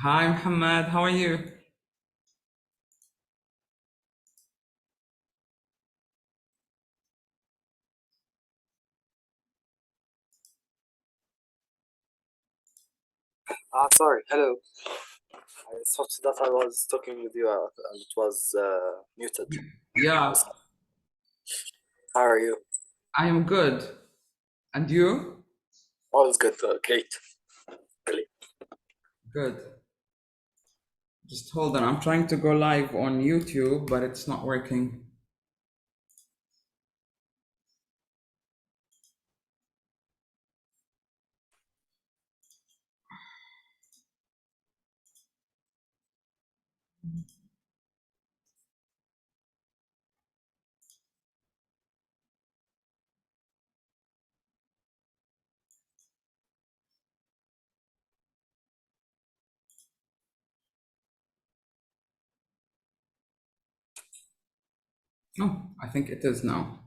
Hi, Muhammad. How are you? Sorry, hello. I thought that I was talking with you and it was muted. Yeah, How are you? I am good. And you? All is good, great. Really. Good. Just hold on. I'm trying to go live on YouTube, but it's not working. Oh, I think it is now.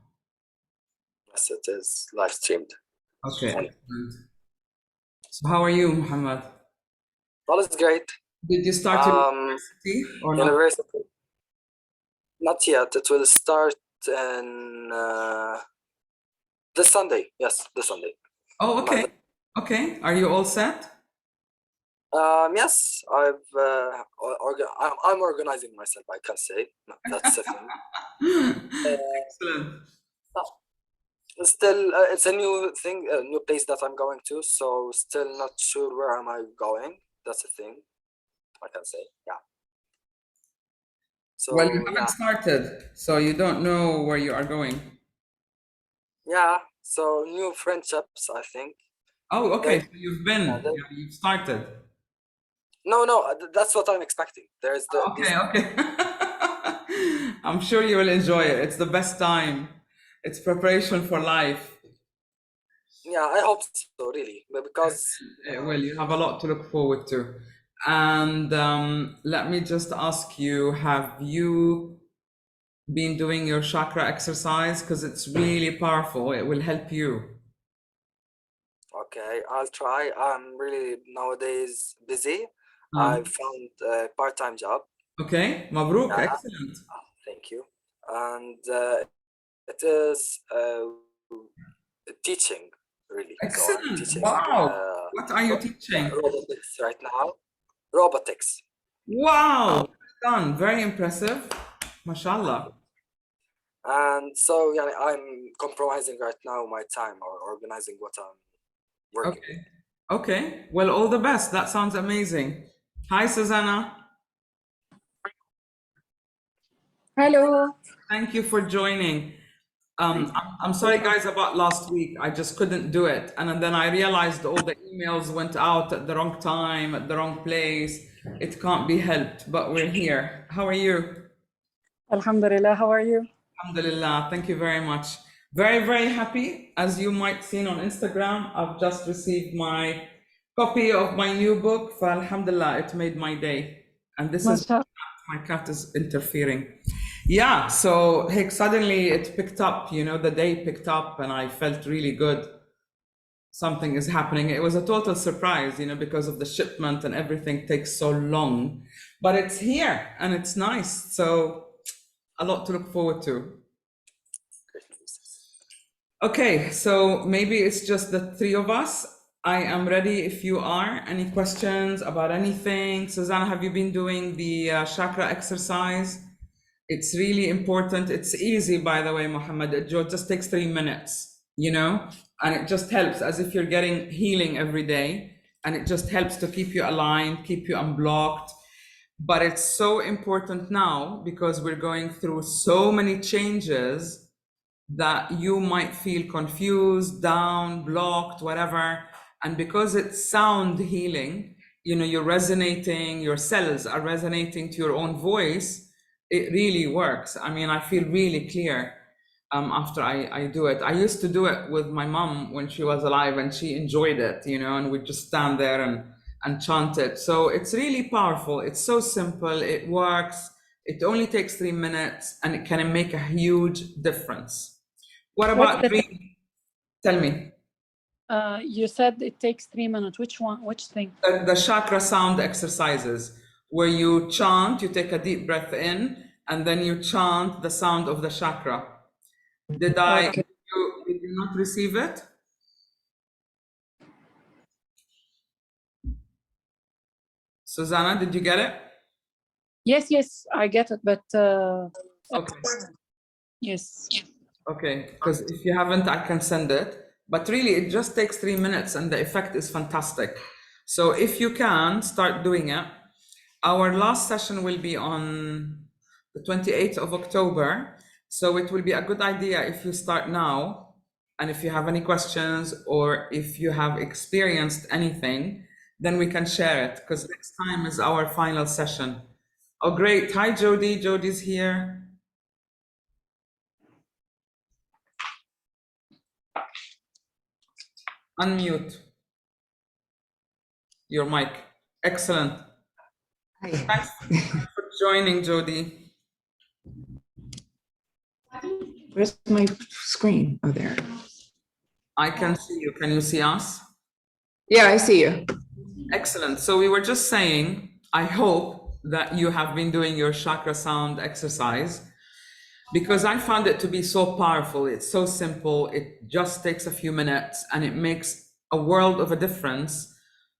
Yes, it is live streamed. Okay, And excellent. So how are you, Muhammad? all is great. Did you start your Um, university or not? University, not yet. It will start in this Sunday. Yes, this Sunday. Oh, Ma- okay. Okay. Are you all set? Yes, I'm organizing myself. I can say that's the thing. Excellent. Still, it's a new thing, a new place that I'm going to, so still not sure where am I going. That's the thing I can say. Yeah. Well, you So haven't yeah, started, so you don't know where you are going. yeah. So new friendships, I think. Oh, okay. They, So you've been, they yeah, you've started. no, that's what I'm expecting. There's Okay, these. okay. I'm sure you will enjoy it. It's the best time. It's preparation for life. Yeah, I hope so, really, because Well, you have a lot to look forward to. And let me just ask you, have you been doing your chakra exercise? Because it's really powerful. It will help you. okay, I'll try. I'm really nowadays busy. I Um, found a part-time job. okay, Mabruk, Yeah, excellent. thank you. And it is teaching, really. So I'm Excellent. teaching Wow. What are you teaching? robotics right now. Robotics. Wow. Well done. Very impressive. Mashallah. And so yeah, I'm compromising right now my time or organizing what I'm working with. Okay. Okay. Well, all the best. That sounds amazing. Hi, Susanna. Hello. Thank you for joining. I'm sorry, guys, about last week. I just couldn't do it. And then I realized all the emails went out at the wrong time, at the wrong place. It can't be helped, but we're here. How are you? Alhamdulillah. How are you? Alhamdulillah. Thank you very much. Very, very happy. As you might seen on Instagram, I've just received my copy of my new book. Alhamdulillah, it made my day. And this is Mashallah. my cat is interfering. Yeah, so hey, suddenly it picked up, the day picked up and I felt really good. Something is happening. It was a total surprise, because of the shipment and everything takes so long. But it's here and it's nice. So a lot to look forward to. Great news. Okay, so maybe it's just the three of us. I am ready if you are. Any questions about anything? Susanna, have you been doing the chakra exercise? It's really important. It's easy, by the way, Mohammed. It just takes 3 minutes, and it just helps as if you're getting healing every day. And it just helps to keep you aligned, keep you unblocked. But it's so important now because we're going through so many changes that you might feel confused, down, blocked, whatever. And because it's sound healing, you're resonating, your cells are resonating to your own voice. It really works. I mean, I feel really clear after I do it. I used to do it with my mom when she was alive and she enjoyed it, and we'd just stand there and chant it. So it's really powerful. It's so simple. It works. It only takes 3 minutes and it can make a huge difference. What What's about the dream? Tell me. You said it takes 3 minutes. Which one? Which thing? The chakra sound exercises, where you chant, you take a deep breath in, and then you chant the sound of the chakra. Did Okay. did you not receive it? Susanna, did you get it? Yes, I get it, but Okay. yes. Okay, because if you haven't, I can send it. But really, it just takes 3 minutes and the effect is fantastic. So if you can, start doing it. Our last session will be on the 28th of October. So it will be a good idea if you start now. And if you have any questions or if you have experienced anything, then we can share it, because next time is our final session. Oh, great. Hi, Jody. Jody's here. Unmute your mic. Excellent. Hi. Thanks for joining, Jody. Where's my screen? Oh, there. I can see you. Can you see us? Yeah, I see you. Excellent. So we were just saying, I hope that you have been doing your chakra sound exercise, because I found it to be so powerful. It's so simple. It just takes a few minutes and it makes a world of a difference.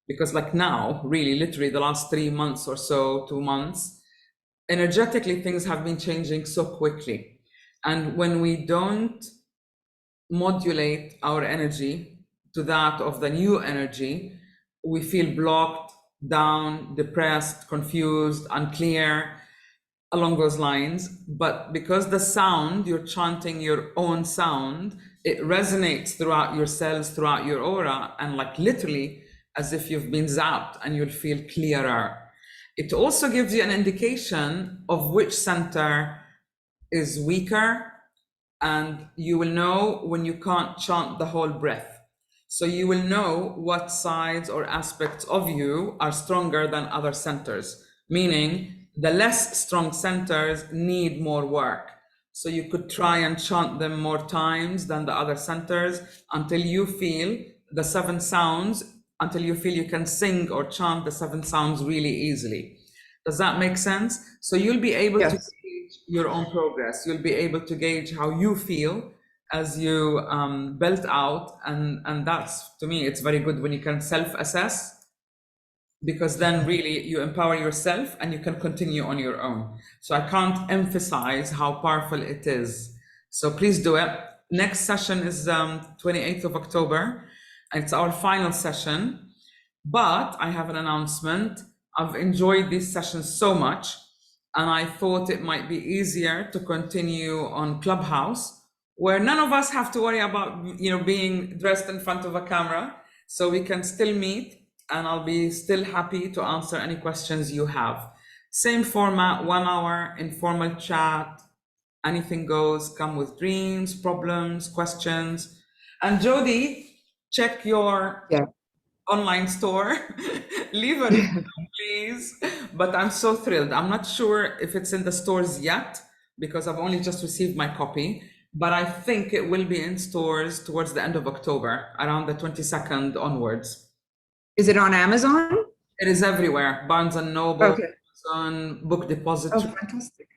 Because like now, really, literally the last 3 months or so, 2 months, energetically, things have been changing so quickly. And when we don't modulate our energy to that of the new energy, we feel blocked, down, depressed, confused, unclear, along those lines. But because the sound, you're chanting your own sound, it resonates throughout your cells, throughout your aura, and like literally as if you've been zapped, and you'll feel clearer. It also gives you an indication of which center is weaker, and you will know when you can't chant the whole breath. So you will know what sides or aspects of you are stronger than other centers, meaning the less strong centers need more work. So you could try and chant them more times than the other centers until you feel the 7 sounds, until you feel you can sing or chant the 7 sounds really easily. Does that make sense? So you'll be able to gauge your own progress. You'll be able to gauge how you feel as you belt out. And that's, to me, it's very good when you can self-assess, because then really you empower yourself and you can continue on your own. So I can't emphasize how powerful it is. So please do it. Next session is 28th of October. It's our final session, but I have an announcement. I've enjoyed these sessions so much, and I thought it might be easier to continue on Clubhouse, where none of us have to worry about, being dressed in front of a camera. So we can still meet, and I'll be still happy to answer any questions you have. Same format, 1 hour, informal chat, anything goes, come with dreams, problems, questions. And Jody, check your online store. Leave a review, please. But I'm so thrilled. I'm not sure if it's in the stores yet, because I've only just received my copy, but I think it will be in stores towards the end of October, around the 22nd onwards. Is it on Amazon? It is everywhere. Barnes and Noble, Okay. Amazon, Book Depository. Oh, fantastic.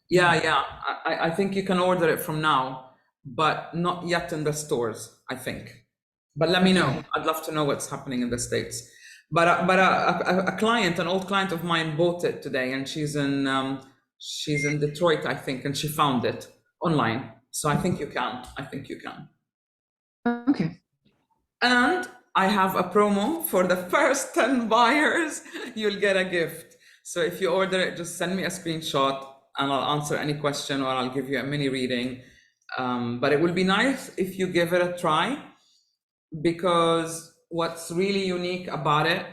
Yeah. I think you can order it from now, but not yet in the stores, I think. But let me know. I'd love to know what's happening in the States. But a client, an old client of mine, bought it today, and she's in Detroit, I think, and she found it online. So I think you can. Okay. And I have a promo for the first 10 buyers. You'll get a gift. So if you order it, just send me a screenshot and I'll answer any question, or I'll give you a mini reading. But it will be nice if you give it a try, because what's really unique about it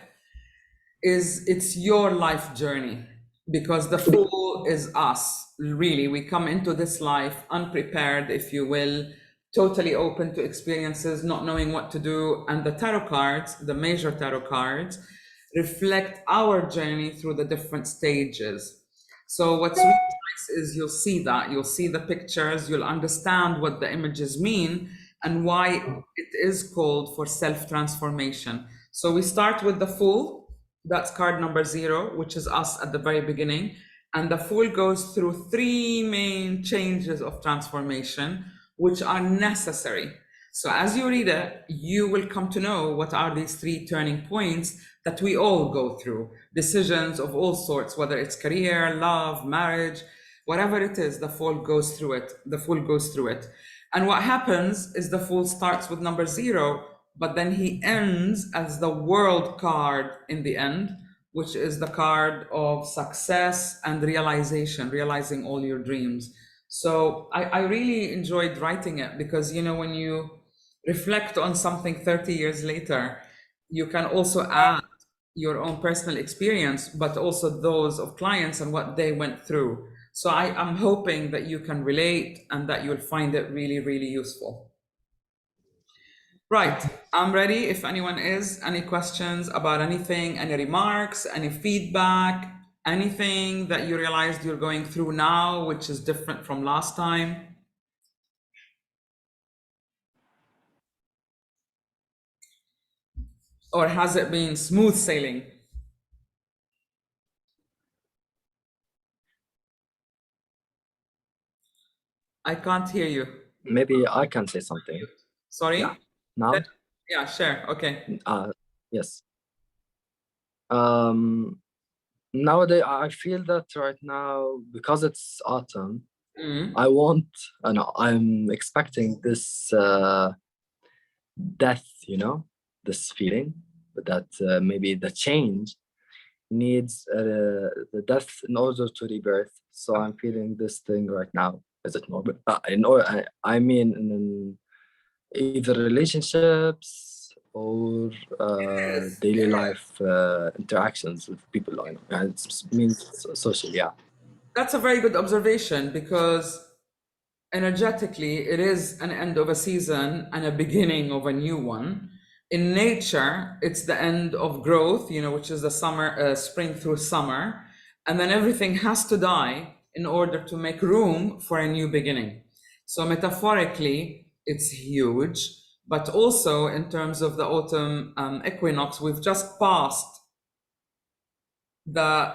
is it's your life journey, because the fool is us. Really, we come into this life unprepared, if you will, totally open to experiences, not knowing what to do. And the tarot cards, the major tarot cards, reflect our journey through the different stages. So what's really nice is you'll see the pictures, you'll understand what the images mean, and why it is called for self-transformation. So we start with the Fool. That's card number 0, which is us at the very beginning. And the Fool goes through 3 main changes of transformation, which are necessary. So as you read it, you will come to know what are these 3 turning points that we all go through. Decisions of all sorts, whether it's career, love, marriage, whatever it is, the Fool goes through it. The Fool goes through it. And what happens is the Fool starts with number 0, but then he ends as the World card in the end, which is the card of success and realization, realizing all your dreams. So I really enjoyed writing it because, you know, when you reflect on something 30 years later, you can also add your own personal experience, but also those of clients and what they went through. So I'm hoping that you can relate and that you'll find it really, really useful. Right, I'm ready. If anyone is, any questions about anything, any remarks, any feedback, anything that you realized you're going through now, which is different from last time. Or has it been smooth sailing? I can't hear you. Maybe I can say something. Sorry? Yeah. Now? Yeah, sure. Okay. Yes. Nowadays, I feel that right now, because it's autumn, I'm expecting this death, you know, this feeling that maybe the change needs the death in order to rebirth. So I'm feeling this thing right now. Is it normal? I mean, in either relationships or daily life interactions with people. I know, and it means social. Yeah. That's a very good observation because energetically, it is an end of a season and a beginning of a new one. In nature, it's the end of growth, you know, which is the summer, spring through summer. And then everything has to die in order to make room for a new beginning. So metaphorically, it's huge, but also in terms of the autumn equinox, we've just passed the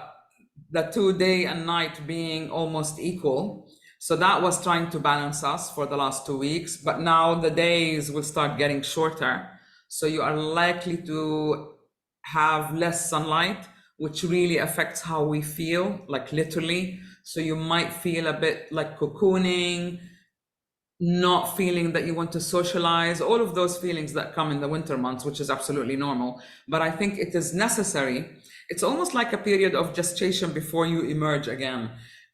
2 day and night being almost equal. So that was trying to balance us for the last 2 weeks, but now the days will start getting shorter. So you are likely to have less sunlight, which really affects how we feel, like literally. So you might feel a bit like cocooning, not feeling that you want to socialize, all of those feelings that come in the winter months, which is absolutely normal. But I think it is necessary. It's almost like a period of gestation before you emerge again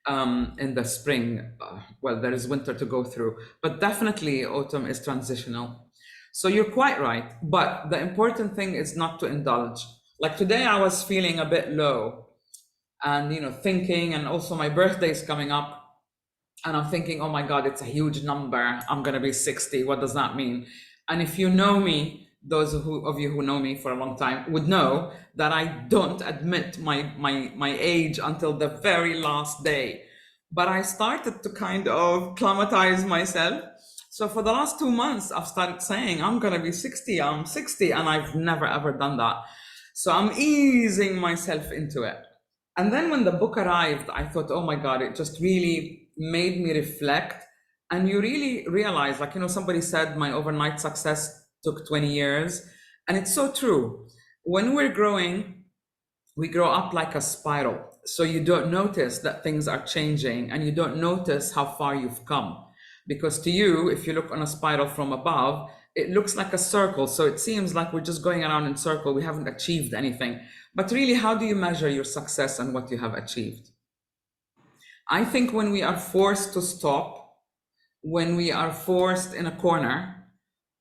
in the spring. Well, there is winter to go through, but definitely autumn is transitional. So you're quite right. But the important thing is not to indulge. Like today, I was feeling a bit low and, you know, thinking, and also my birthday is coming up. And I'm thinking, oh my God, it's a huge number. I'm going to be 60. What does that mean? And if you know me, those of you who know me for a long time would know that I don't admit my age until the very last day. But I started to kind of climatize myself. So for the last 2 months, I've started saying, I'm going to be 60, I'm 60. And I've never, ever done that. So I'm easing myself into it. And then when the book arrived, I thought, oh my God, it just really made me reflect. And you really realize, like, you know, somebody said my overnight success took 20 years. And it's so true. When we're growing, we grow up like a spiral. So you don't notice that things are changing and you don't notice how far you've come. Because to you, if you look on a spiral from above, it looks like a circle. So it seems like we're just going around in circle. We haven't achieved anything. But really, how do you measure your success and what you have achieved? I think when we are forced to stop, when we are forced in a corner,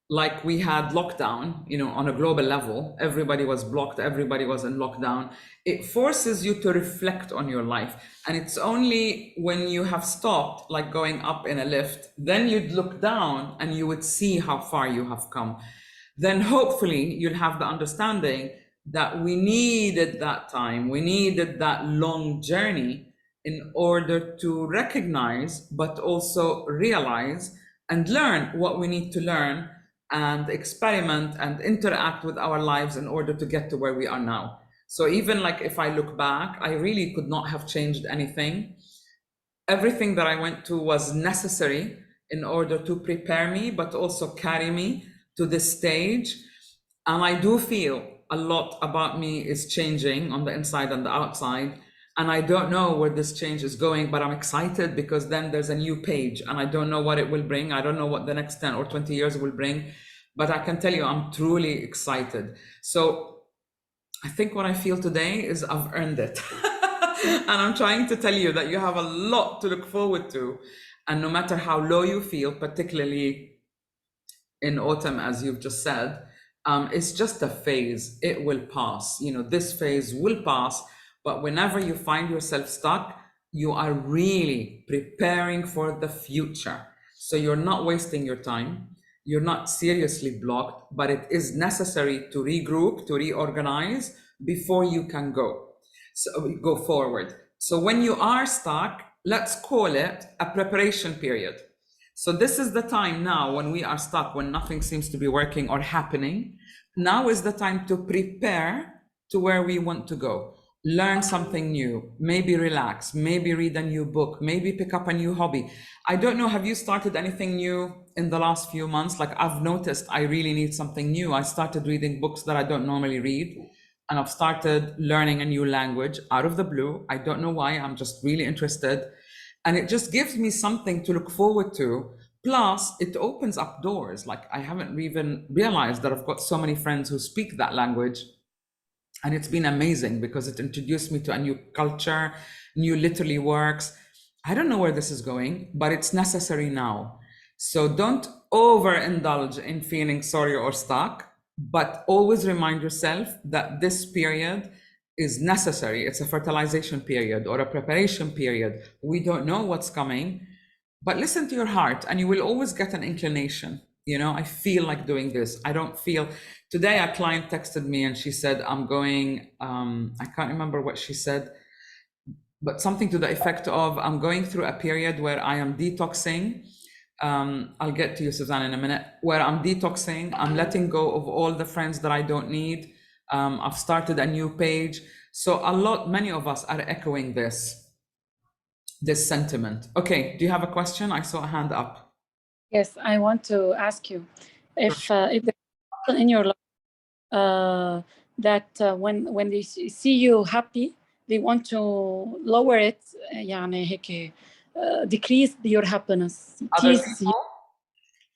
like we had lockdown, you know, on a global level, everybody was blocked, everybody was in lockdown. It forces you to reflect on your life. And it's only when you have stopped, like going up in a lift, then you'd look down and you would see how far you have come. Then hopefully you'll have the understanding that we needed that time, we needed that long journey in order to recognize, but also realize and learn what we need to learn and experiment and interact with our lives in order to get to where we are now. So even like if I look back, I really could not have changed anything. Everything that I went to was necessary in order to prepare me, but also carry me to this stage. And I do feel a lot about me is changing on the inside and the outside. And I don't know where this change is going, but I'm excited because then there's a new page and I don't know what it will bring. I don't know what the next 10 or 20 years will bring, but I can tell you I'm truly excited. So I think what I feel today is I've earned it. And I'm trying to tell you that you have a lot to look forward to. And no matter how low you feel, particularly in autumn, as you've just said, it's just a phase. It will pass. You know, this phase will pass. But whenever you find yourself stuck, you are really preparing for the future. So you're not wasting your time. You're not seriously blocked, but it is necessary to regroup, to reorganize before you can go. So go forward. So when you are stuck, let's call it a preparation period. So this is the time now when we are stuck, when nothing seems to be working or happening. Now is the time to prepare to where we want to go. Learn something new, maybe relax, maybe read a new book, maybe pick up a new hobby. I don't know, have you started anything new in the last few months? Like I've noticed I really need something new. I started reading books that I don't normally read. And I've started learning a new language out of the blue. I don't know why, I'm just really interested. And it just gives me something to look forward to. Plus, it opens up doors. Like I haven't even realized that I've got so many friends who speak that language. And it's been amazing because it introduced me to a new culture, new literary works. I don't know where this is going, but it's necessary now. So don't overindulge in feeling sorry or stuck, but always remind yourself that this period is necessary. It's a fertilization period or a preparation period. We don't know what's coming, but listen to your heart and you will always get an inclination. You know, I feel like doing this. I don't feel. Today a client texted me and she said, I'm going, I can't remember what she said, but something to the effect of, I'm going through a period where I am detoxing. I'll get to you, Suzanne, in a minute, where I'm detoxing. I'm letting go of all the friends that I don't need. I've started a new page. So many of us are echoing this sentiment. Okay, do you have a question? I saw a hand up. Yes, I want to ask you if there's people in your life that when they see you happy, they want to lower it, يعني هيك, decrease your happiness, tease you.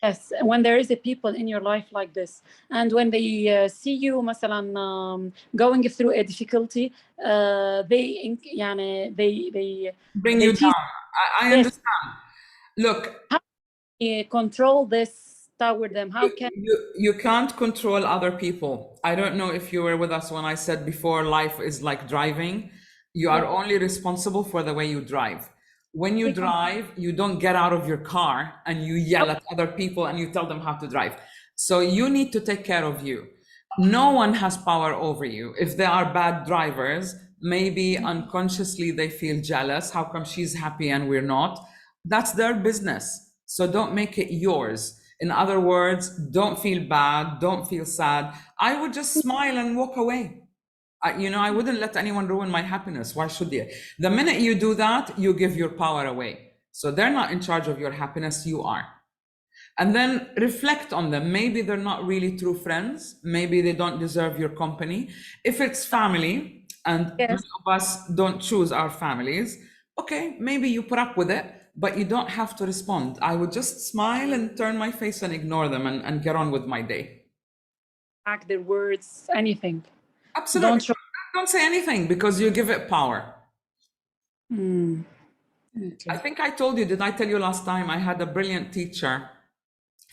Yes, when there is a people in your life like this, and when they see you مثلا going through a difficulty, they bring you down. I understand. Look, how do you control this toward them? How can you can't control other people. I don't know if you were with us when I said before, life is like driving. You are only responsible for the way you drive. When you drive, you don't get out of your car and you yell at other people and you tell them how to drive. So you need to take care of you. No one has power over you. If they are bad drivers, maybe unconsciously they feel jealous. How come she's happy and we're not? That's their business. So don't make it yours. In other words, don't feel bad, don't feel sad. I would just smile and walk away. I wouldn't let anyone ruin my happiness. Why should they? The minute you do that, you give your power away. So they're not in charge of your happiness, you are. And then reflect on them. Maybe they're not really true friends. Maybe they don't deserve your company. If it's family, and many of us don't choose our families, okay, maybe you put up with it, but you don't have to respond. I would just smile and turn my face and ignore them and get on with my day. back their words, anything? Absolutely. Don't say anything because you give it power. Okay. I think I told you, did I tell you last time, I had a brilliant teacher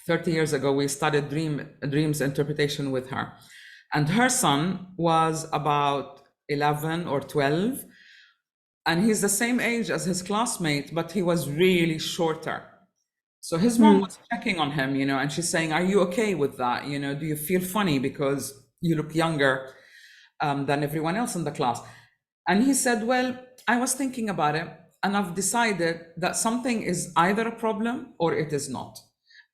30 years ago. We studied dreams interpretation with her. And her son was about 11 or 12. And he's the same age as his classmate, but he was really shorter. So his mom was checking on him, and she's saying, are you okay with that? Do you feel funny because you look younger than everyone else in the class? And he said, well, I was thinking about it and I've decided that something is either a problem or it is not.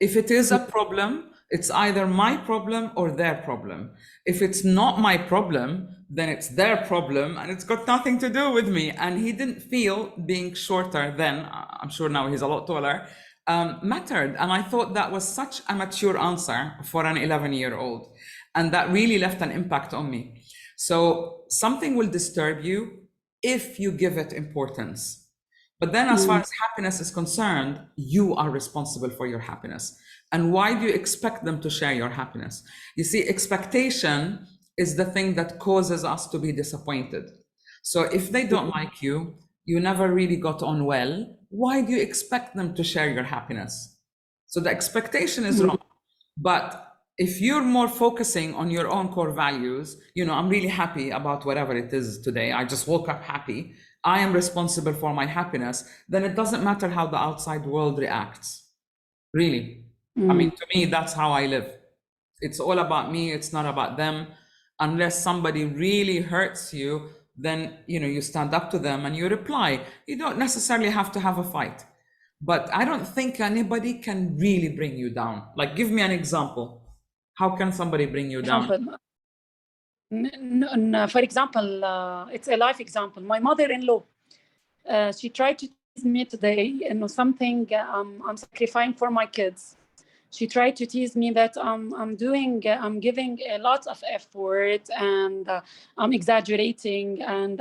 If it is a problem, it's either my problem or their problem. If it's not my problem, then it's their problem and it's got nothing to do with me. And he didn't feel being shorter then, I'm sure now he's a lot taller, mattered. And I thought that was such a mature answer for an 11-year-old. And that really left an impact on me. So something will disturb you if you give it importance. But then as far as happiness is concerned, you are responsible for your happiness. And why do you expect them to share your happiness? You see, expectation is the thing that causes us to be disappointed. So if they don't like you, you never really got on well, why do you expect them to share your happiness? So the expectation is wrong. But if you're more focusing on your own core values, you know, I'm really happy about whatever it is today. I just woke up happy. I am responsible for my happiness. Then it doesn't matter how the outside world reacts. Really. I mean, to me, that's how I live. It's all about me. It's not about them. Unless somebody really hurts you, then, you know, you stand up to them and you reply. You don't necessarily have to have a fight. But I don't think anybody can really bring you down. Like, give me an example. How can somebody bring you down? For example, it's a life example. My mother-in-law, she tried to tease me today, you know, something I'm sacrificing for my kids. She tried to tease me that I'm giving a lot of effort and I'm exaggerating and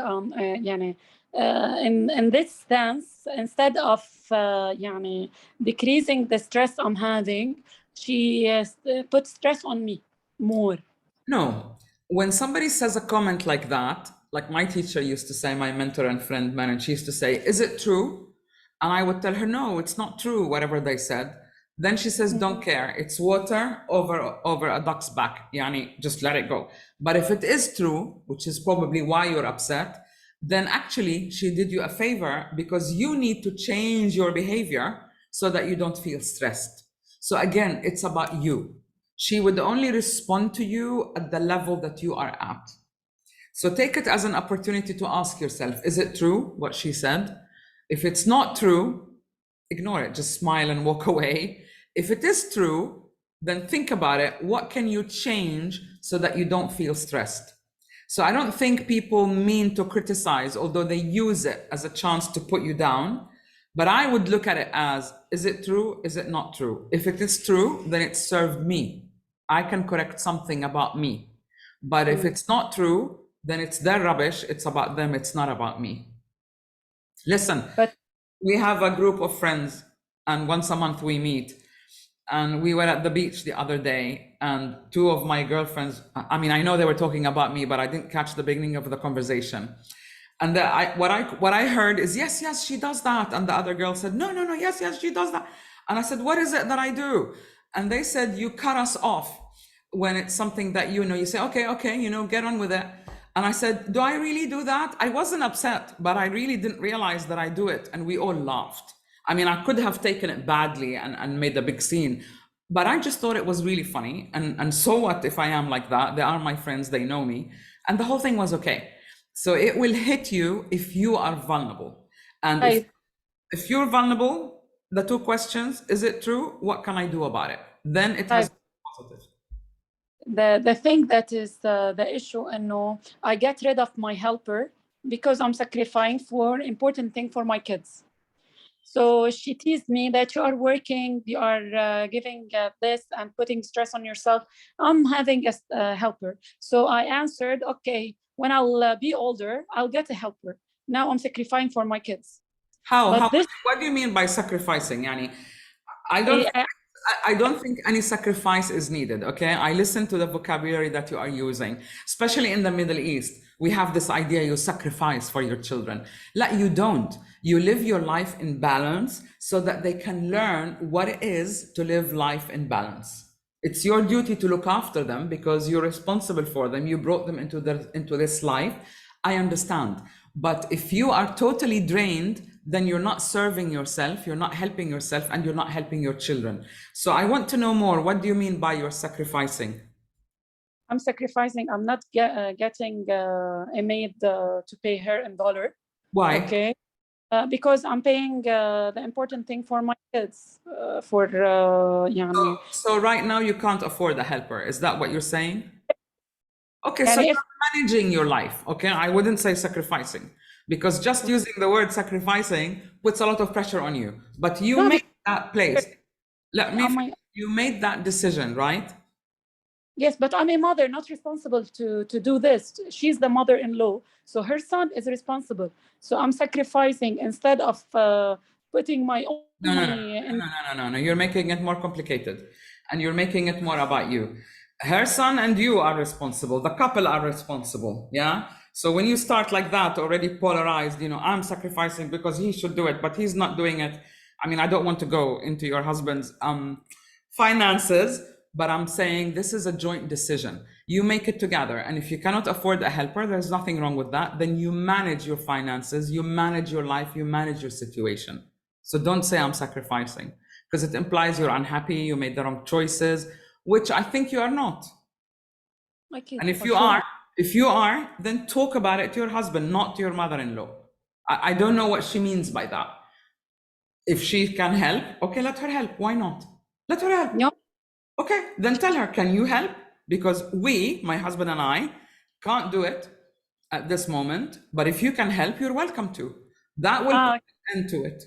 in this stance, instead of decreasing the stress I'm having, she put stress on me more. No, when somebody says a comment like that, like my teacher used to say, my mentor and friend, man, she used to say, is it true? And I would tell her, no, it's not true, whatever they said. Then she says, don't care. It's water over a duck's back. Yani, just let it go. But if it is true, which is probably why you're upset, then actually she did you a favor because you need to change your behavior so that you don't feel stressed. So again, it's about you. She would only respond to you at the level that you are at. So take it as an opportunity to ask yourself, is it true what she said? If it's not true, ignore it, just smile and walk away. If it is true, then think about it. What can you change so that you don't feel stressed? So I don't think people mean to criticize, although they use it as a chance to put you down. But I would look at it as, is it true? Is it not true? If it is true, then it served me. I can correct something about me. But if it's not true, then it's their rubbish. It's about them. It's not about me. Listen, we have a group of friends and once a month we meet. And we were at the beach the other day and two of my girlfriends, I mean, I know they were talking about me, but I didn't catch the beginning of the conversation. And what I heard is, yes, she does that. And the other girl said, no, yes, she does that. And I said, what is it that I do? And they said, you cut us off when it's something that, you know, you say, okay, you know, get on with it. And I said, do I really do that? I wasn't upset, but I really didn't realize that I do it. And we all laughed. I mean, I could have taken it badly and made a big scene, but I just thought it was really funny. And so what if I am like that? They are my friends, they know me. And the whole thing was okay. So it will hit you if you are vulnerable. And if you're vulnerable, the two questions, is it true? What can I do about it? Then it has positive. The thing that is the issue, and no, I get rid of my helper because I'm sacrificing for important thing for my kids. So she teased me that you are working, you are giving this and putting stress on yourself. I'm having a helper. So I answered, okay, when I'll be older, I'll get a helper. Now I'm sacrificing for my kids. How? What do you mean by sacrificing? Yani, I don't think any sacrifice is needed, okay? I listen to the vocabulary that you are using, especially in the Middle East. We have this idea you sacrifice for your children. You don't. You live your life in balance so that they can learn what it is to live life in balance. It's your duty to look after them because you're responsible for them. You brought them into this life. I understand. But if you are totally drained, then you're not serving yourself, you're not helping yourself, and you're not helping your children. So I want to know more. What do you mean by you're sacrificing? I'm sacrificing. I'm not getting a maid to pay her in dollar. Why? Okay. because I'm paying the important thing for my kids. يعني So right now you can't afford a helper. Is that what you're saying? Okay, so يعني if you're managing your life. Okay, I wouldn't say sacrificing, because just using the word sacrificing puts a lot of pressure on you. But you no, made that place. Let me. I'm my, You made that decision, right? yes, but I'm a mother, not responsible to do this. She's the mother-in-law, so her son is responsible. So I'm sacrificing instead of putting my own No, no, no, money in. no. You're making it more complicated, and you're making it more about you. Her son and you are responsible. The couple are responsible. Yeah. So when you start like that, already polarized, I'm sacrificing because he should do it, but he's not doing it. I mean, I don't want to go into your husband's finances, but I'm saying this is a joint decision. You make it together. And if you cannot afford a helper, there's nothing wrong with that. Then you manage your finances, you manage your life, you manage your situation. So don't say I'm sacrificing, because it implies you're unhappy, you made the wrong choices, which I think you are not. Okay, And for sure. if you are, then talk about it to your husband, not to your mother-in-law. I don't know what she means by that. If she can help, okay, let her help. Why not? Let her help. No, Okay, then tell her, can you help? Because we, my husband and I, can't do it at this moment. But if you can help, you're welcome to. That will put an end to it.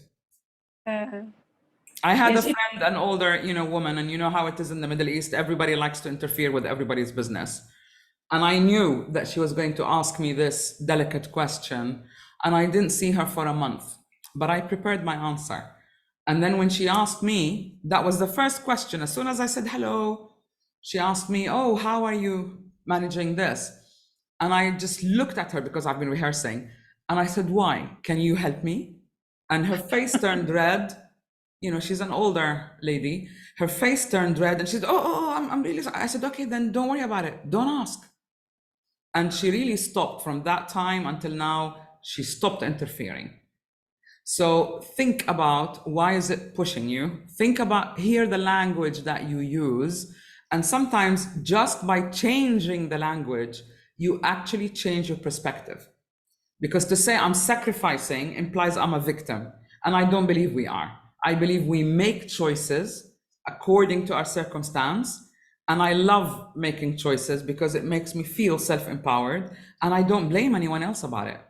I had yes, a friend, an older, woman, and you know how it is in the Middle East. Everybody likes to interfere with everybody's business. And I knew that she was going to ask me this delicate question, and I didn't see her for a month, but I prepared my answer. And then when she asked me, that was the first question. As soon as I said hello, she asked me, oh, how are you managing this? And I just looked at her because I've been rehearsing. And I said, why? Can you help me? And her face turned red. She's an older lady. Her face turned red and she said, I'm really sorry. I said, okay, then don't worry about it. Don't ask. And she really stopped from that time until now. She stopped interfering. So think about, why is it pushing you? Hear the language that you use. And sometimes just by changing the language, you actually change your perspective. Because to say I'm sacrificing implies I'm a victim. And I don't believe we are. I believe we make choices according to our circumstance. And I love making choices because it makes me feel self-empowered. And I don't blame anyone else about it.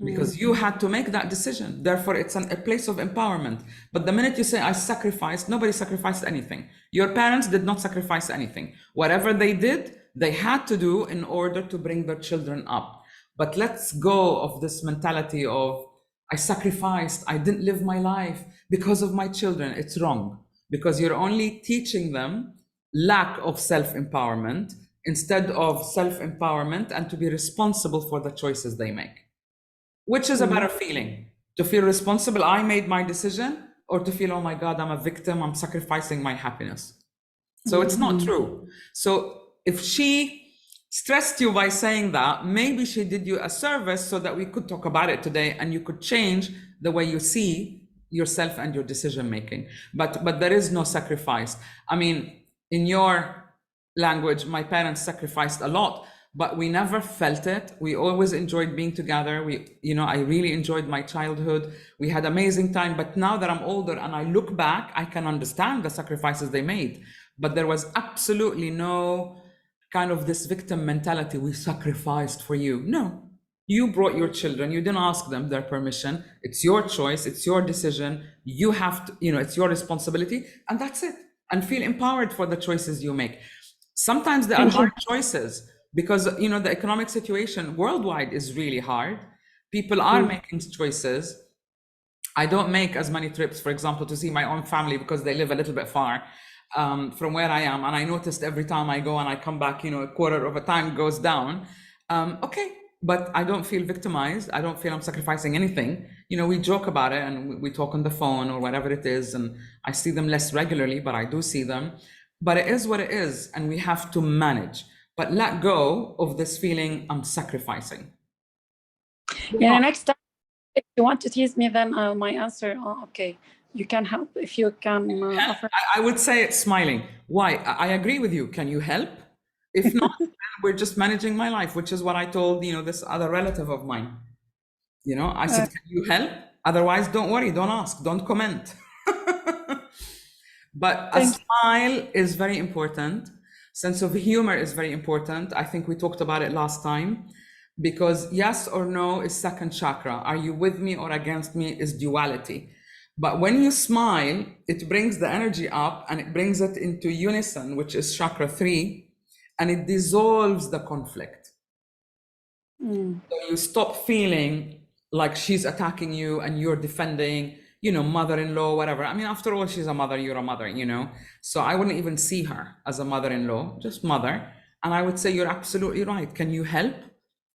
Because you had to make that decision. Therefore, it's a place of empowerment. But the minute you say, I sacrificed, nobody sacrificed anything. Your parents did not sacrifice anything. Whatever they did, they had to do in order to bring their children up. But let's go of this mentality of, I sacrificed, I didn't live my life because of my children. It's wrong, because you're only teaching them lack of self-empowerment instead of self-empowerment and to be responsible for the choices they make. Which is a better feeling? To feel responsible, I made my decision, or to feel, oh my God, I'm a victim, I'm sacrificing my happiness. So it's not true. So if she stressed you by saying that, maybe she did you a service so that we could talk about it today and you could change the way you see yourself and your decision making. But there is no sacrifice. I mean, in your language, my parents sacrificed a lot, but we never felt it. We always enjoyed being together. I really enjoyed my childhood. We had amazing time. But now that I'm older and I look back, I can understand the sacrifices they made. But there was absolutely no kind of this victim mentality. We sacrificed for you. No, you brought your children. You didn't ask them their permission. It's your choice. It's your decision. You have to, it's your responsibility, and that's it. And feel empowered for the choices you make. Sometimes they are hard choices because, the economic situation worldwide is really hard. People are making choices. I don't make as many trips, for example, to see my own family because they live a little bit far from where I am. And I noticed every time I go and I come back, a quarter of a time goes down. Okay, but I don't feel victimized. I don't feel I'm sacrificing anything. We joke about it and we talk on the phone or whatever it is. And I see them less regularly, but I do see them. But it is what it is. And we have to manage. But let go of this feeling I'm sacrificing. Yeah, next time, if you want to tease me, then my answer, okay, you can help if you can offer. I would say it's smiling. Why? I agree with you. Can you help? If not, we're just managing my life, which is what I told, this other relative of mine. You know, I said, can you help? Otherwise, don't worry, don't ask, don't comment. But a Thank you. smile is very important. Sense of humor is very important. I think we talked about it last time, because yes or no is second chakra. Are you with me or against me is duality. But when you smile, it brings the energy up and it brings it into unison, which is chakra 3, and it dissolves the conflict. Mm. So you stop feeling like she's attacking you and you're defending, you know, mother-in-law, whatever. I mean, after all, she's a mother, you're a mother, you know. So I wouldn't even see her as a mother-in-law, just mother. And I would say, you're absolutely right. Can you help?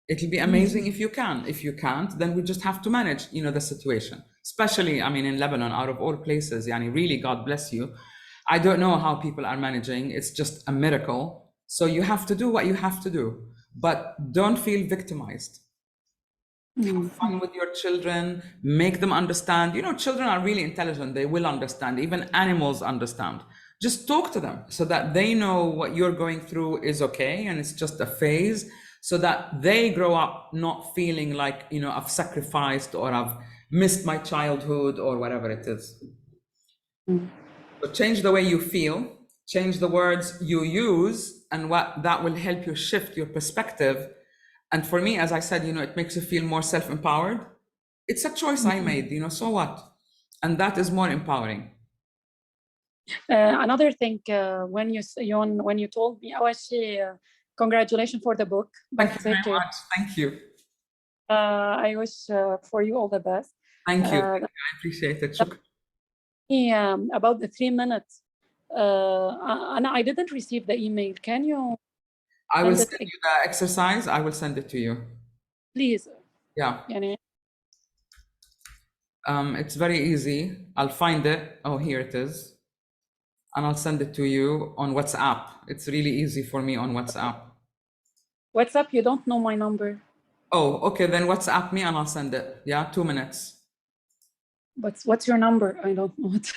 It'll be amazing if you can. If you can't, then we just have to manage, you know, the situation. Especially, I mean, in Lebanon, out of all places, yani really, God bless you. I don't know how people are managing. It's just a miracle. So you have to do what you have to do, but don't feel victimized. Have fun with your children, make them understand. You know, children are really intelligent. They will understand. Even animals understand. Just talk to them so that they know what you're going through is okay and it's just a phase, so that they grow up not feeling like, you know, I've sacrificed or I've missed my childhood or whatever it is. So change the way you feel, change the words you use, and what that will help you shift your perspective. And for me, as I said, you know, it makes you feel more self-empowered. It's a choice I made, you know, so what? And that is more empowering. Another thing, when you told me, congratulations for the book. Thank you very much. Thank you. I wish for you all the best. Thank you. I appreciate it. Shukran. About the 3 minutes, and I didn't receive the email. Can you? I will send you the exercise. I will send it to you. Please. Yeah. Yani, it's very easy. I'll find it. Oh, here it is. And I'll send it to you on WhatsApp. It's really easy for me on WhatsApp. WhatsApp, you don't know my number. Oh, okay. Then WhatsApp me and I'll send it. Yeah, 2 minutes. But what's your number? I don't know it.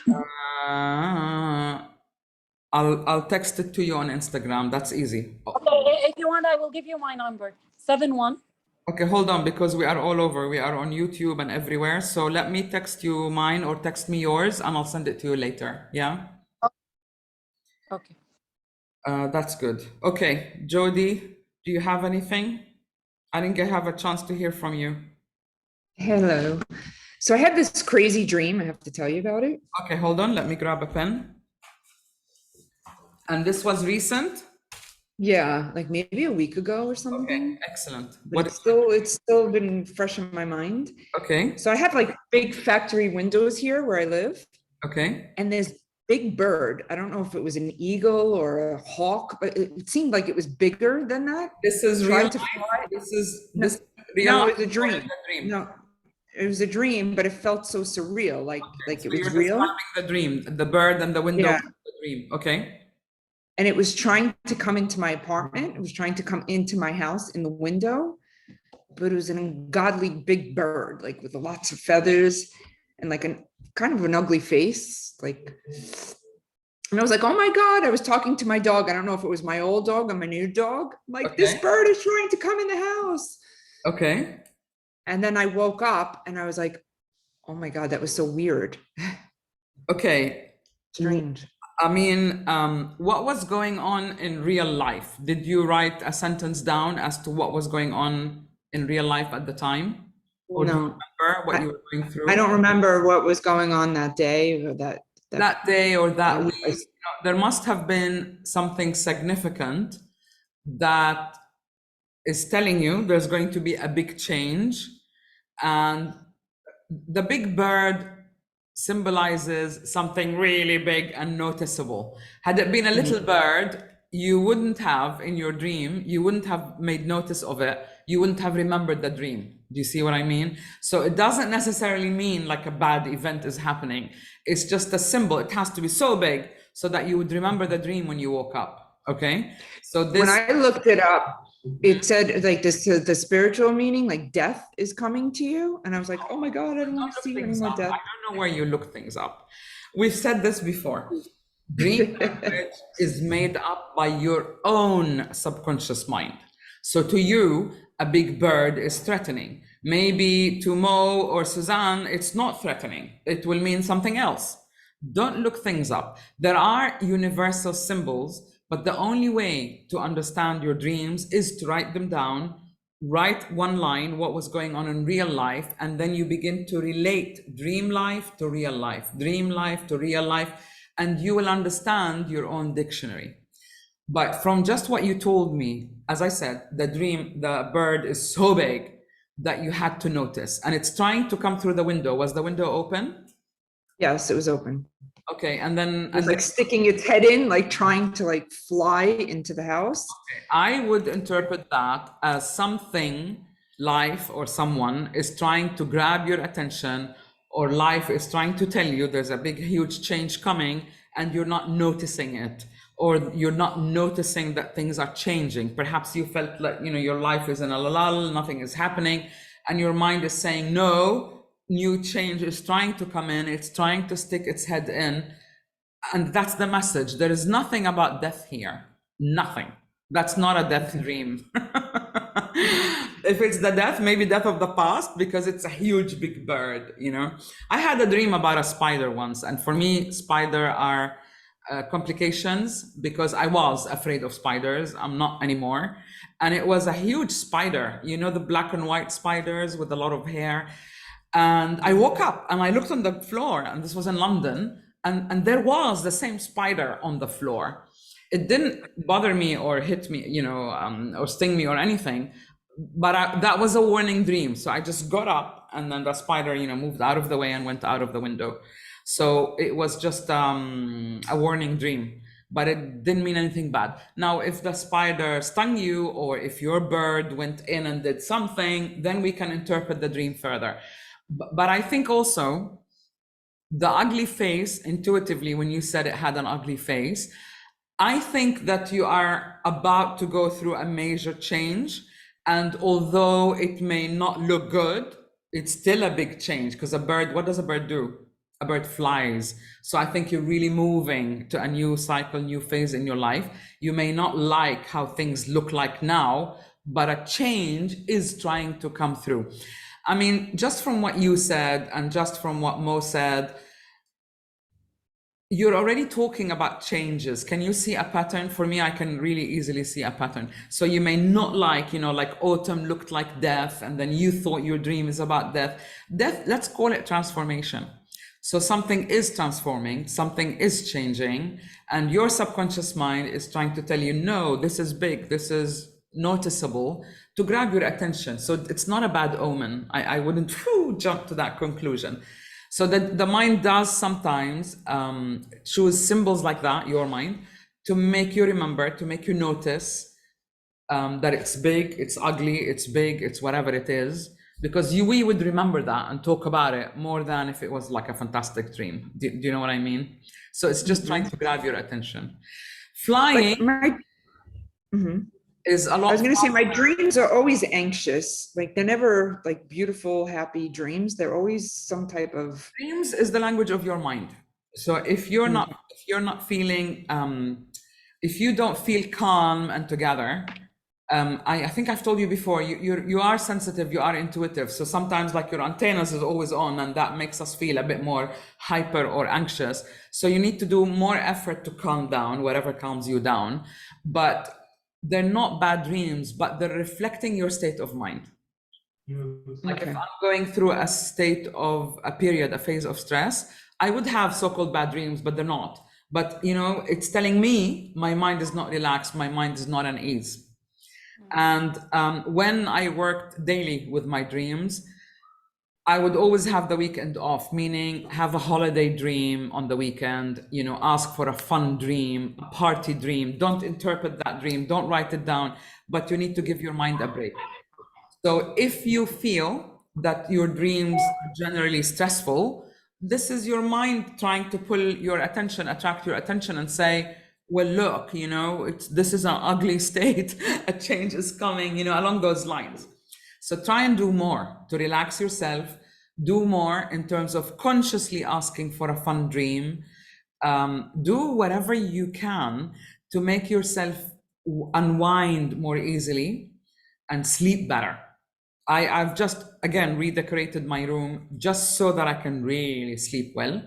I'll text it to you on Instagram. That's easy. Okay, if you want, I will give you my number. 71. Okay, hold on, because we are all over. We are on YouTube and everywhere. So let me text you mine or text me yours and I'll send it to you later. Yeah? Okay. That's good. Okay, Jody, do you have anything? I didn't have a chance to hear from you. Hello. So I had this crazy dream. I have to tell you about it. Okay, hold on. Let me grab a pen. And this was recent? Yeah, like maybe a week ago or something. Okay, excellent. But it's still been fresh in my mind. Okay. So I have like big factory windows here where I live. Okay. And this big bird, I don't know if it was an eagle or a hawk, but it seemed like it was bigger than that. This is real life? This real no, life? it was a dream. No, it was a dream, but it felt so surreal, like so it was you're real. The dream, the bird and the window. Yeah. The dream. Okay. And it was trying to come into my apartment. It was trying to come into my house in the window, but it was an ungodly big bird, like with lots of feathers and like an kind of an ugly face. Like, and I was like, oh my God, I was talking to my dog. I don't know if it was my old dog or my new dog. I'm like, this bird is trying to come in the house. Okay. And then I woke up and I was like, oh my God, that was so weird. Okay. Strange. I mean, what was going on in real life? Did you write a sentence down as to what was going on in real life at the time? Or do you remember what you were going through? I don't remember what was going on that day or that day or that week. You know, there must have been something significant that is telling you there's going to be a big change. And the big bird symbolizes something really big and noticeable. Had it been a little bird, you wouldn't have, in your dream, you wouldn't have made notice of it. You wouldn't have remembered the dream. Do you see what I mean? So it doesn't necessarily mean like a bad event is happening. It's just a symbol. It has to be so big so that you would remember the dream when you woke up. Okay. So this, when I looked it up, it said like this, the spiritual meaning, like death is coming to you. And I was like, oh my God, I don't want to see any more death. I don't know where you look things up. We've said this before. Dream language is made up by your own subconscious mind. So to you, a big bird is threatening. Maybe to Mo or Suzanne, it's not threatening. It will mean something else. Don't look things up. There are universal symbols, but the only way to understand your dreams is to write them down, write one line, what was going on in real life, and then you begin to relate dream life to real life, dream life to real life, and you will understand your own dictionary. But from just what you told me, as I said, the bird is so big that you had to notice, and it's trying to come through the window. Was the window open? Yes, it was open. Okay, and then It was like sticking its head in, like trying to like fly into the house. I would interpret that as something, life or someone is trying to grab your attention, or life is trying to tell you there's a big, huge change coming and you're not noticing it, or you're not noticing that things are changing. Perhaps you felt like, your life is in a lull, nothing is happening, and your mind is saying, no, new change is trying to come in, it's trying to stick its head in. And that's the message. There is nothing about death here. Nothing. That's not a death dream. If it's the death, maybe death of the past, because it's a huge big bird, I had a dream about a spider once, and for me, spider are complications, because I was afraid of spiders. I'm not anymore. And it was a huge spider, the black and white spiders with a lot of hair. And I woke up and I looked on the floor, and this was in London, and there was the same spider on the floor. It didn't bother me or hit me, or sting me or anything, but that was a warning dream. So I just got up, and then the spider, moved out of the way and went out of the window. So it was just a warning dream, but it didn't mean anything bad. Now, if the spider stung you, or if your bird went in and did something, then we can interpret the dream further. But I think also the ugly face, intuitively, when you said it had an ugly face, I think that you are about to go through a major change. And although it may not look good, it's still a big change, because a bird, what does a bird do? A bird flies. So I think you're really moving to a new cycle, new phase in your life. You may not like how things look like now, but a change is trying to come through. I mean, just from what you said and just from what Mo said, you're already talking about changes. Can you see a pattern? For me, I can really easily see a pattern. So you may not like, like autumn looked like death, and then you thought your dream is about death. Death, let's call it transformation. So something is transforming, something is changing, and your subconscious mind is trying to tell you, no, this is big, this is noticeable, to grab your attention. So it's not a bad omen. I wouldn't jump to that conclusion. So the mind does sometimes choose symbols like that, your mind, to make you remember, to make you notice that it's big, it's ugly, it's big, it's whatever it is, because we would remember that and talk about it more than if it was like a fantastic dream. Do you know what I mean? So it's just trying to grab your attention. Flying is a lot. I was going to say, my dreams are always anxious. Like, they're never like beautiful, happy dreams. They're always some type of. Dreams is the language of your mind. So if you're not feeling, if you don't feel calm and together, I think I've told you before, you are sensitive, you are intuitive. So sometimes like your antennas is always on, and that makes us feel a bit more hyper or anxious. So you need to do more effort to calm down, whatever calms you down. But they're not bad dreams, but they're reflecting your state of mind. Like, if I'm going through a state of a phase of stress, I would have so-called bad dreams, but they're not. But it's telling me my mind is not relaxed, my mind is not at ease. And when I worked daily with my dreams, I would always have the weekend off, meaning have a holiday dream on the weekend, ask for a fun dream, a party dream. Don't interpret that dream, don't write it down, but you need to give your mind a break. So if you feel that your dreams are generally stressful, this is your mind trying to pull your attention, attract your attention, and say, well, look, this is an ugly state, a change is coming, along those lines. So try and do more to relax yourself, do more in terms of consciously asking for a fun dream. Do whatever you can to make yourself unwind more easily and sleep better. I've just again redecorated my room just so that I can really sleep well,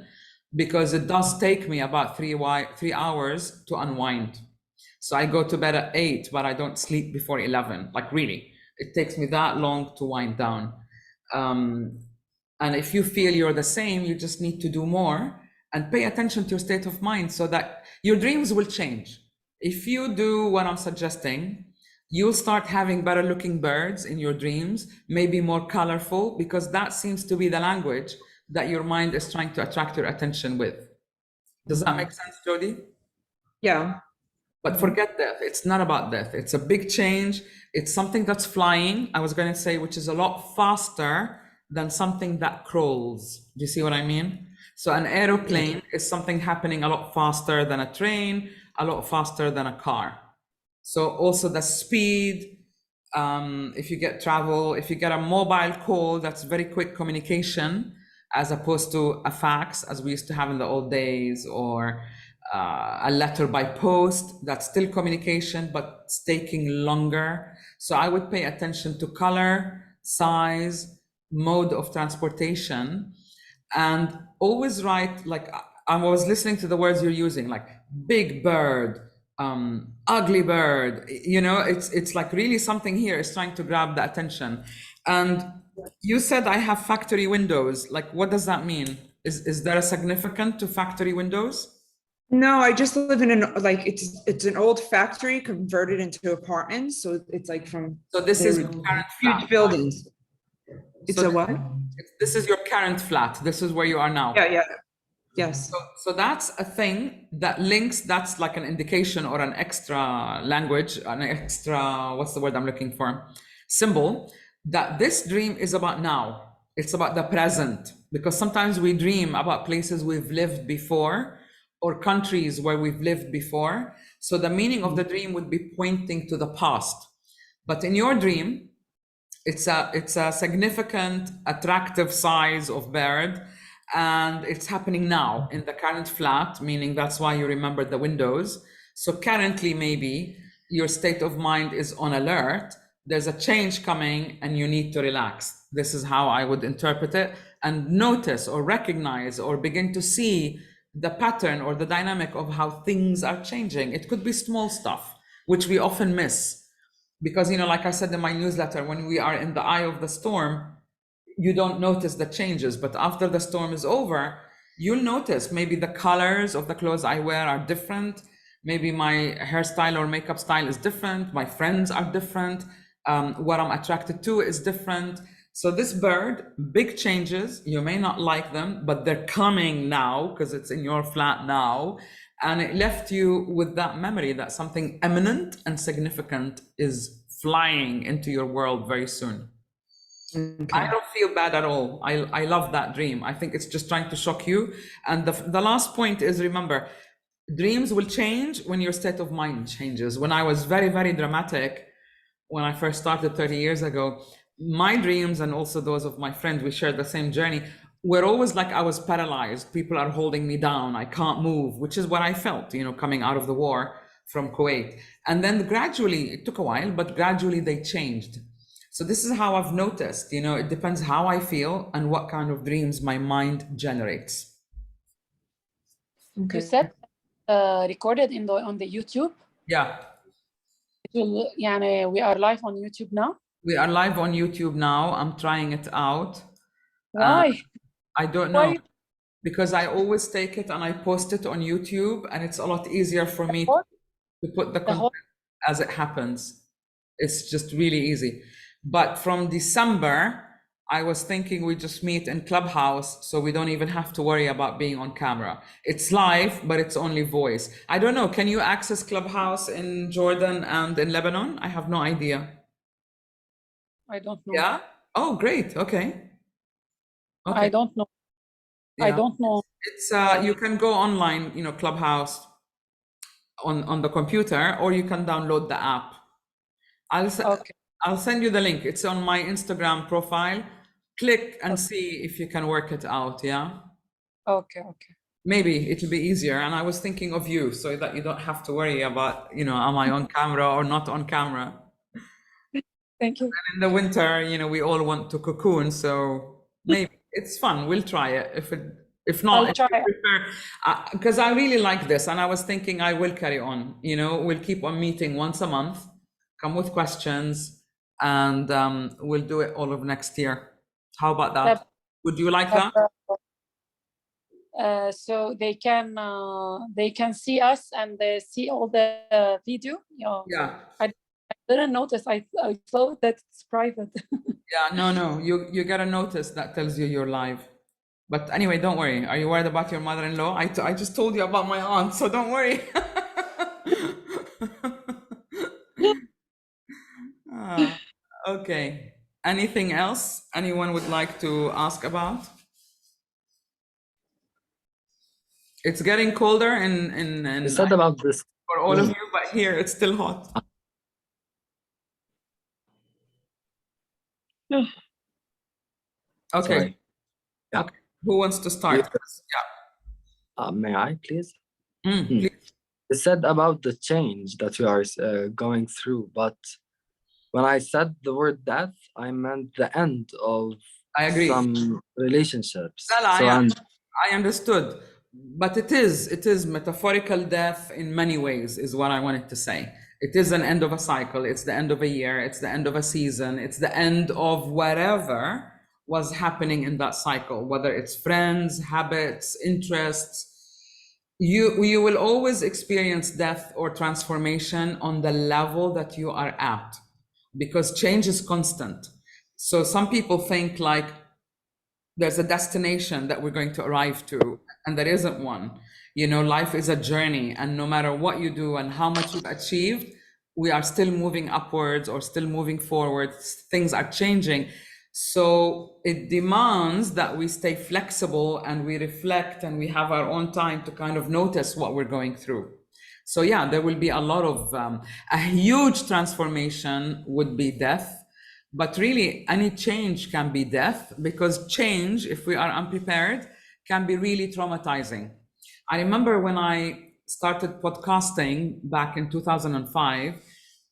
because it does take me about 3 hours to unwind. So I go to bed at 8, but I don't sleep before 11. Like really, it takes me that long to wind down. And if you feel you're the same, you just need to do more and pay attention to your state of mind so that your dreams will change. If you do what I'm suggesting, you'll start having better looking birds in your dreams, maybe more colorful, because that seems to be the language that your mind is trying to attract your attention with. Does that make sense, Jody? Yeah. But forget death. It's not about death. It's a big change. It's something that's flying, I was going to say, which is a lot faster than something that crawls. Do you see what I mean? So an aeroplane is something happening a lot faster than a train, a lot faster than a car. So also the speed, if you get travel, if you get a mobile call, that's very quick communication, as opposed to a fax, as we used to have in the old days, or a letter by post, that's still communication, but it's taking longer. So I would pay attention to color, size, mode of transportation, and always write, like I was listening to the words you're using, like big bird, ugly bird, you know, it's like really something here is trying to grab the attention. And you said I have factory windows. Like, what does that mean? Is there a significant to factory windows? No, I just live in an, like, it's an old factory converted into apartments. So it's like from. So this is they're your current huge flat. buildings. It's So a what? This is your current flat. This is where you are now. Yeah, yeah. Yes. So that's a thing that links, that's like an indication or an extra language, an extra, what's the word I'm looking for? Symbol, that this dream is about now. It's about the present, because sometimes we dream about places we've lived before or countries where we've lived before. So the meaning of the dream would be pointing to the past. But in your dream, it's a significant, attractive size of bird, and it's happening now in the current flat, meaning that's why you remember the windows. So currently, maybe your state of mind is on alert. There's a change coming and you need to relax. This is how I would interpret it, and notice or recognize or begin to see the pattern or the dynamic of how things are changing. It could be small stuff, which we often miss. Because, you know, like I said in my newsletter, when we are in the eye of the storm, you don't notice the changes. But after the storm is over, you'll notice maybe the colors of the clothes I wear are different. Maybe my hairstyle or makeup style is different. My friends are different. What I'm attracted to is different. So this bird, big changes. You may not like them, but they're coming now because it's in your flat now. And it left you with that memory that something eminent and significant is flying into your world very soon. Okay. I don't feel bad at all. I love that dream. I think it's just trying to shock you. And the last point is, remember, dreams will change when your state of mind changes. When I was very, very dramatic, when I first started 30 years ago, my dreams and also those of my friends, we shared the same journey, were always like I was paralyzed. People are holding me down. I can't move, which is what I felt, you know, coming out of the war from Kuwait. And then gradually, it took a while, but gradually they changed. So this is how I've noticed, you know, it depends how I feel and what kind of dreams my mind generates. Okay. You said recorded on the YouTube. Yeah, It will, يعني we are live on YouTube now. we are live on YouTube now. I'm trying it out. Why? I don't know, Why? because I always take it and I post it on YouTube, and it's a lot easier for me to put the The whole- content as it happens. It's just really easy. But from December, I was thinking we just meet in Clubhouse, so we don't even have to worry about being on camera. It's live, but it's only voice. I don't know, can you access Clubhouse in Jordan and in Lebanon? I have no idea. I don't know. Yeah? Oh, great. Okay. I don't know. I Yeah. don't know. It's you can go online, you know, Clubhouse on the computer, or you can download the app. Okay. I'll send you the link. It's on my Instagram profile. Click and see if you can work it out, yeah? Okay. Okay. Maybe it'll be easier. And I was thinking of you so that you don't have to worry about, you know, am I on camera or not on camera? Thank you. In the winter, you know, we all want to cocoon, so maybe it's fun. We'll try it. If not, I'll if try you it. prefer, because I really like this, and I was thinking I will carry on. You know, we'll keep on meeting once a month, come with questions, and we'll do it all of next year. How about that? Would you like that? So they can see us and they see all the video. Yeah. I didn't notice. I thought that it's private. Yeah, no. You get a notice that tells you you're live. But anyway, don't worry. Are you worried about your mother-in-law? I just told you about my aunt, so don't worry. Okay. Anything else anyone would like to ask about? It's getting colder You said about this. for all of you, but here it's still hot. Okay. Sorry. Yeah. Okay. Who wants to start? May I, please? Please. You said about the change that we are going through, but when I said the word death, I meant the end of I agree. some relationships. Well, So I understood, but it is metaphorical death in many ways, is what I wanted to say. It is an end of a cycle. It's the end of a year. It's the end of a season. It's the end of whatever was happening in that cycle, whether it's friends, habits, interests. You will always experience death or transformation on the level that you are at, because change is constant. So some people think like there's a destination that we're going to arrive to, and there isn't one. You know, life is a journey, and no matter what you do and how much you've achieved, we are still moving upwards or still moving forward. Things are changing. So it demands that we stay flexible and we reflect and we have our own time to kind of notice what we're going through. So yeah, there will be a lot of, a huge transformation would be death, but really any change can be death, because change, if we are unprepared, can be really traumatizing. I remember when I started podcasting back in 2005,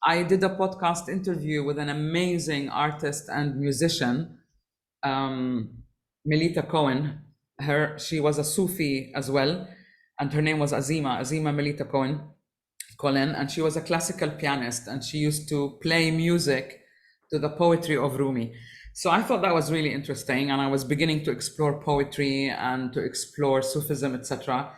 I did a podcast interview with an amazing artist and musician, Melita Cohen. She was a Sufi as well, and her name was Azima Melita Colin, and she was a classical pianist, and she used to play music to the poetry of Rumi. So I thought that was really interesting, and I was beginning to explore poetry and to explore Sufism, etc.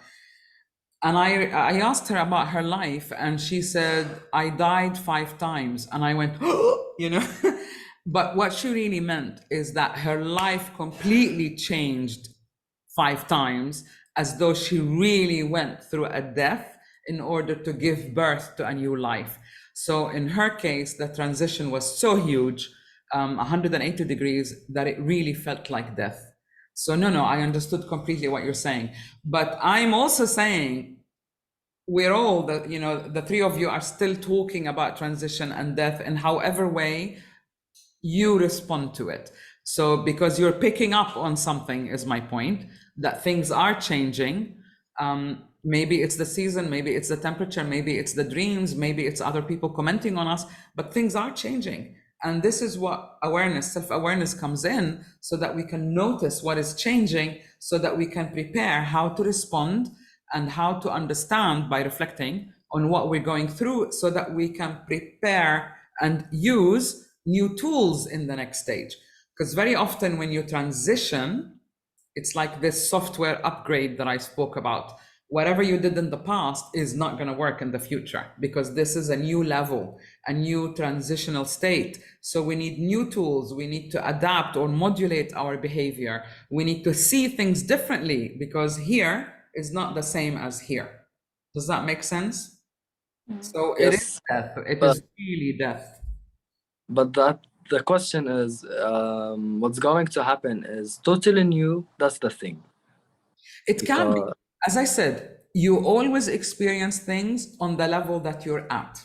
And I asked her about her life, and she said, I died 5 times. And I went, oh, you know, but what she really meant is that her life completely changed 5 times, as though she really went through a death in order to give birth to a new life. So in her case, the transition was so huge, 180 degrees, that it really felt like death. So no, I understood completely what you're saying. But I'm also saying we're all, the 3 of you are still talking about transition and death in however way you respond to it. So because you're picking up on something, is my point, that things are changing. Maybe it's the season, maybe it's the temperature, maybe it's the dreams, maybe it's other people commenting on us, but things are changing. And this is what awareness, self-awareness comes in, so that we can notice what is changing, so that we can prepare how to respond and how to understand by reflecting on what we're going through, so that we can prepare and use new tools in the next stage. Because very often when you transition, it's like this software upgrade that I spoke about. Whatever you did in the past is not going to work in the future, because this is a new level, a new transitional state. So we need new tools. We need to adapt or modulate our behavior. We need to see things differently, because here is not the same as here. Does that make sense? So it is death. It is really death. But the question is, what's going to happen is totally new. That's the thing. It can be. As I said, you always experience things on the level that you're at.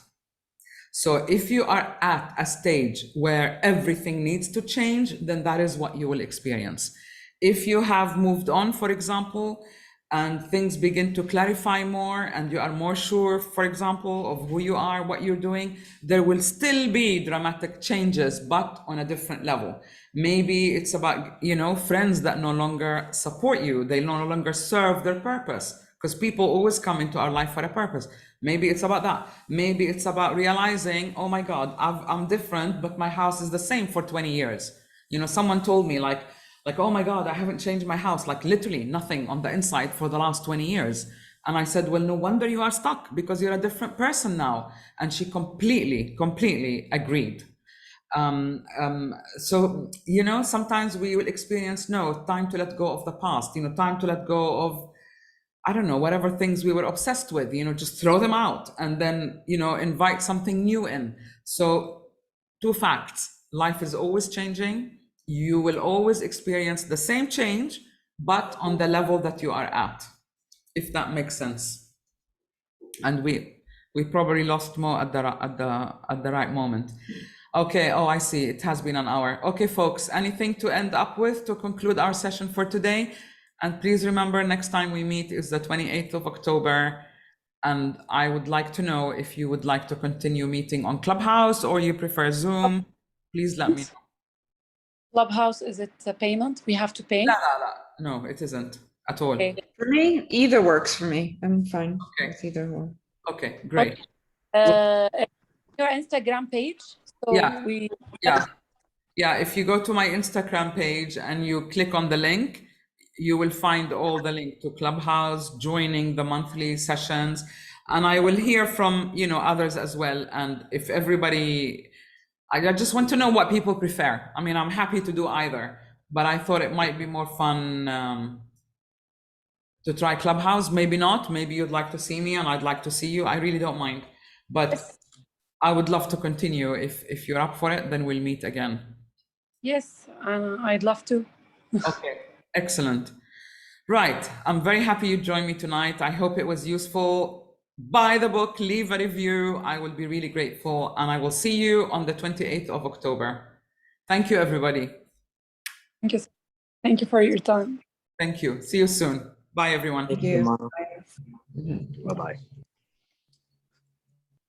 So if you are at a stage where everything needs to change, then that is what you will experience. If you have moved on, for example, and things begin to clarify more, and you are more sure, for example, of who you are, what you're doing, there will still be dramatic changes, but on a different level. Maybe it's about, you know, friends that no longer support you. They no longer serve their purpose, because people always come into our life for a purpose. Maybe it's about that. Maybe it's about realizing, oh my God, I'm different, but my house is the same for 20 years. You know, someone told me like, oh my God, I haven't changed my house, like literally nothing on the inside for the last 20 years. And I said, well, no wonder you are stuck, because you're a different person now. And she completely agreed. So, you know, sometimes we will experience, no, time to let go of the past, you know, time to let go of, I don't know, whatever things we were obsessed with, you know, just throw them out and then, you know, invite something new in. So 2 facts, life is always changing. You will always experience the same change, but on the level that you are at, if that makes sense. And we probably lost Mo at the right moment. Okay, oh, I see, it has been an hour. Okay, folks, anything to end up with to conclude our session for today? And please remember, next time we meet is the 28th of October. And I would like to know if you would like to continue meeting on Clubhouse or you prefer Zoom. Please let me know. Clubhouse, is it a payment? We have to pay? No, it isn't at all. Okay. For me, either works for me. I'm fine Okay. with either one. Okay, great. Your Instagram page. So Yeah. we Yeah, if you go to my Instagram page and you click on the link, you will find all the link to Clubhouse, joining the monthly sessions. And I will hear from, you know, others as well. And if everybody, I just want to know what people prefer. I mean, I'm happy to do either, but I thought it might be more fun to try Clubhouse. Maybe not. Maybe you'd like to see me and I'd like to see you. I really don't mind. But I would love to continue. If you're up for it, then we'll meet again. yes, I'd love to. Okay, excellent. Right, I'm very happy you joined me tonight. I hope it was useful. Buy the book, leave a review. I will be really grateful. And I will see you on the 28th of October. Thank you, everybody. Thank you. Thank you for your time. Thank you. See you soon. Bye, everyone. Thank you, Mom. Bye-bye.